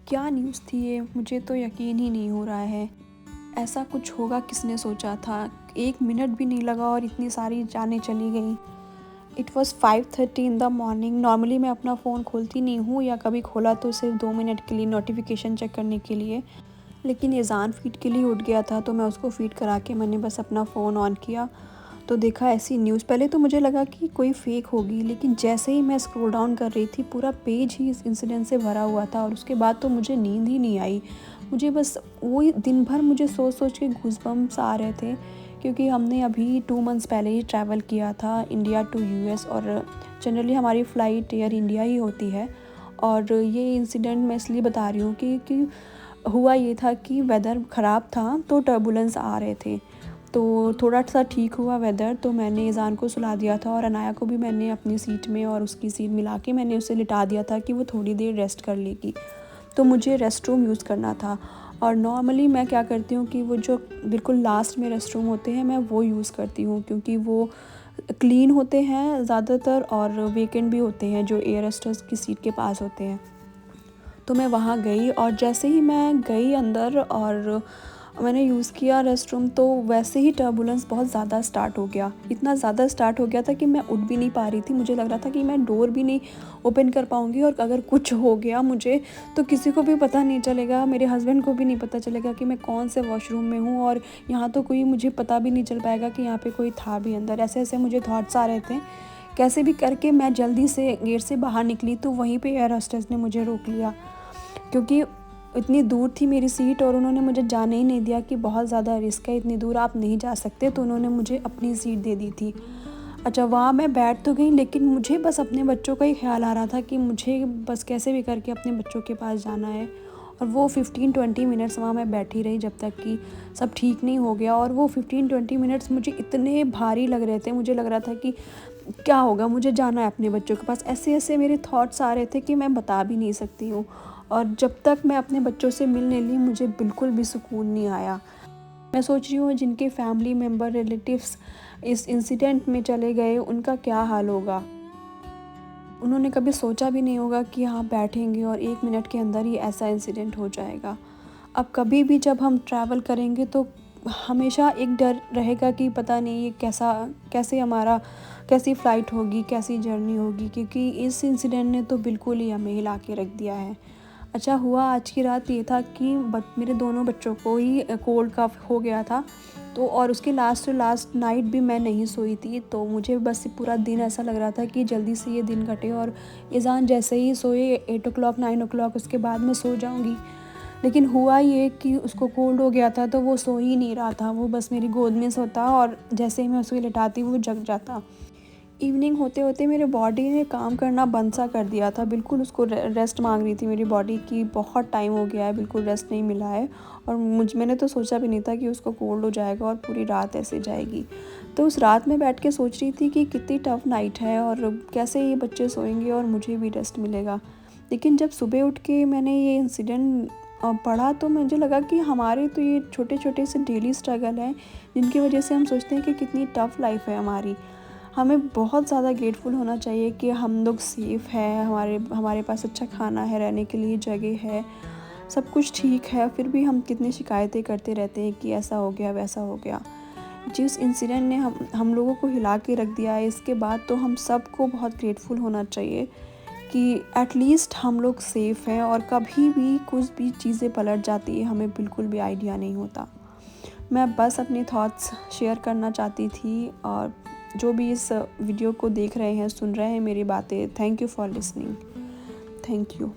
क्या न्यूज़ थी ये? मुझे तो यकीन ही नहीं हो रहा है। ऐसा कुछ होगा किसने सोचा था? 1 मिनट भी नहीं लगा और इतनी सारी जानें चली गईं। It was 5:30 in the morning. Normally मैं अपना फ़ोन खोलती नहीं हूँ, या कभी खोला तो सिर्फ़ 2 मिनट के लिए नोटिफ़िकेशन चेक करने के लिए। लेकिन एज़ान फ़ीड के लिए उठ गया था, तो मैं उसको फ़ीड करा के मैंने बस अपना फ़ोन ऑन किया, तो देखा ऐसी न्यूज़। पहले तो मुझे लगा कि कोई फ़ेक होगी, लेकिन जैसे ही मैं स्क्रॉल डाउन कर रही थी, पूरा पेज ही इस इंसिडेंट से भरा हुआ था, और उसके बाद तो मुझे नींद ही नहीं आई। मुझे बस वही दिन भर मुझे सोच-सोच के गूज़बम्प्स आ रहे थे, क्योंकि हमने अभी 2 मंथ्स पहले ही ट्रैवल किया था इंडिया टू यूएस, और जनरली हमारी फ़्लाइट एयर इंडिया ही होती है। और ये इंसिडेंट मैं इसलिए बता रही हूँ कि हुआ ये था कि वेदर ख़राब था, तो टर्बुलेंस आ रहे थे। तो थोड़ा-सा ठीक हुआ वेदर, तो मैंने ईज़ान को सुला दिया था, और अनाया को भी मैंने अपनी सीट में और उसकी सीट मिला के मैंने उसे लिटा दिया था कि वो थोड़ी देर रेस्ट कर लेगी। तो मुझे रेस्टरूम यूज़ करना था, और नॉर्मली मैं क्या करती हूँ कि वो जो बिल्कुल लास्ट में रेस्टरूम होते हैं, मैं वो यूज़ करती हूँ, क्योंकि वो क्लीन होते हैं ज़्यादातर, और वेकेंट भी होते हैं, जो एयर होस्टेस की सीट के पास होते हैं। तो मैं वहाँ गई, और जैसे ही मैं गई अंदर और मैंने यूज़ किया रेस्टरूम, तो वैसे ही टर्बुलेंस बहुत ज़्यादा स्टार्ट हो गया। इतना ज़्यादा स्टार्ट हो गया था कि मैं उठ भी नहीं पा रही थी। मुझे लग रहा था कि मैं डोर भी नहीं ओपन कर पाऊँगी, और अगर कुछ हो गया मुझे, तो किसी को भी पता नहीं चलेगा, मेरे हस्बैंड को भी नहीं पता चलेगा कि मैं कौन से वॉशरूम में हूँ, और यहाँ तो कोई मुझे पता भी नहीं चल पाएगा कि यहाँ पे कोई था भी अंदर। ऐसे-ऐसे मुझे थॉट्स आ रहे थे। कैसे भी करके मैं जल्दी से गेट से बाहर निकली, तो वहीं पे एयर होस्टेस ने मुझे रोक लिया, क्योंकि इतनी दूर थी मेरी सीट, और उन्होंने मुझे जाने ही नहीं दिया कि बहुत ज़्यादा रिस्क है, इतनी दूर आप नहीं जा सकते, तो उन्होंने मुझे अपनी सीट दे दी थी। अच्छा, वहाँ मैं बैठ तो गई, लेकिन मुझे बस अपने बच्चों का ही ख़्याल आ रहा था कि मुझे बस कैसे भी करके अपने बच्चों के पास जाना है। और वो 15-20 मिनट्स वहाँ मैं बैठी रही, जब तक कि सब ठीक नहीं हो गया, और वो 15-20 मिनट्स मुझे इतने भारी लग रहे थे, मुझे लग रहा था कि क्या होगा, मुझे जाना है अपने बच्चों के पास। ऐसे-ऐसे मेरे थॉट्स आ रहे थे कि मैं बता भी नहीं सकती हूँ। और जब तक मैं अपने बच्चों से मिल नहीं ली, मुझे बिल्कुल भी सुकून नहीं आया। मैं सोच रही हूँ जिनके फैमिली मेंबर, रिलेटिव्स इस इंसिडेंट में चले गए, उनका क्या हाल होगा। उन्होंने कभी सोचा भी नहीं होगा कि यहाँ बैठेंगे और 1 मिनट के अंदर ही ऐसा इंसिडेंट हो जाएगा। अब कभी भी जब हम ट्रैवल करेंगे, तो हमेशा एक डर रहेगा कि पता नहीं ये कैसी फ़्लाइट होगी, कैसी जर्नी होगी, क्योंकि इस इंसिडेंट ने तो बिल्कुल ही हमें हिला के रख दिया है। अच्छा हुआ आज की रात ये था कि मेरे दोनों बच्चों को ही कोल्ड कफ़ हो गया था, तो और उसके लास्ट टू लास्ट नाइट भी मैं नहीं सोई थी, तो मुझे बस पूरा दिन ऐसा लग रहा था कि जल्दी से ये दिन कटे, और ईज़ान जैसे ही सोए 8 ओ क्लॉक 9 ओ क्लॉक, उसके बाद मैं सो जाऊँगी। लेकिन हुआ ये कि उसको कोल्ड हो गया था, तो वो सो ही नहीं रहा था, वो बस मेरी गोद में सोता, और जैसे ही मैं उसे लिटाती वो जग जाता। इवनिंग होते-होते मेरे बॉडी ने काम करना बंद सा कर दिया था, बिल्कुल उसको रेस्ट माँग रही थी मेरी बॉडी कि बहुत टाइम हो गया है, बिल्कुल रेस्ट नहीं मिला है, और मैंने तो सोचा भी नहीं था कि उसको कोल्ड हो जाएगा और पूरी रात ऐसे जाएगी। तो उस रात में बैठ के सोच रही थी कि कितनी टफ नाइट है, और कैसे ये बच्चे सोएंगे और मुझे भी रेस्ट मिलेगा। लेकिन जब सुबह उठ के मैंने ये इंसिडेंट पढ़ा, तो मुझे लगा कि हमारे तो ये छोटे-छोटे से डेली स्ट्रगल हैं, जिनकी वजह से हम सोचते हैं कि कितनी टफ लाइफ़ है हमारी। हमें बहुत ज़्यादा ग्रेटफुल होना चाहिए कि हम लोग सेफ़ हैं, हमारे पास अच्छा खाना है, रहने के लिए जगह है, सब कुछ ठीक है, फिर भी हम कितनी शिकायतें करते रहते हैं कि ऐसा हो गया, वैसा हो गया। जिस इंसिडेंट ने हम लोगों को हिला के रख दिया है, इसके बाद तो हम सबको बहुत ग्रेटफुल होना चाहिए कि एटलीस्ट हम लोग सेफ़ हैं, और कभी भी कुछ भी चीज़ें पलट जाती है, हमें बिल्कुल भी आइडिया नहीं होता। मैं बस अपने थॉट्स शेयर करना चाहती थी, और जो भी इस वीडियो को देख रहे हैं, सुन रहे हैं मेरी बातें, thank you for listening. Thank you.